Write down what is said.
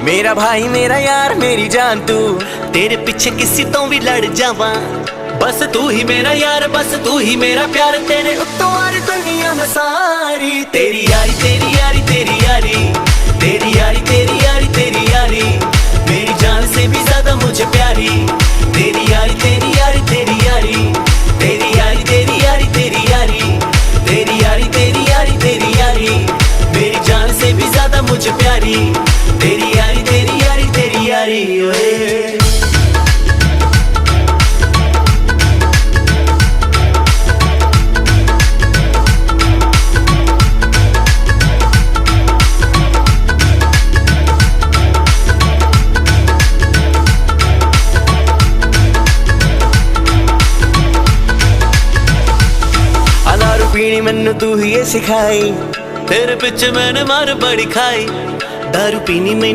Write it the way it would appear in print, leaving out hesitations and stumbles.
मेरा भाई मेरा यार मेरी जान तू, तेरे पीछे किसी तो भी लड़ जावा। बस तू ही मेरा यार, बस तू ही मेरा प्यार, तेरे उत्तों और दुनिया में सारी। तेरी यारी तेरी यारी तेरी यारी, तेरी यारी तेरी यारी तेरी यारी, मेरी जान से भी ज्यादा मुझे प्यारी। तेरी यारी तेरी यारी तेरी यारी, तेरी यारी तेरी यारी तेरी यारी, तेरी यारी तेरी यारी तेरी यारी, मेरी जान से भी ज्यादा मुझे प्यारी। तेरी यारी तेरी यारी तेरी यारी ओए। पीनी मैनू तू ही सिखाई, तेरे पिछे मैंने मार बड़ी खाई। दारू पीनी मैनू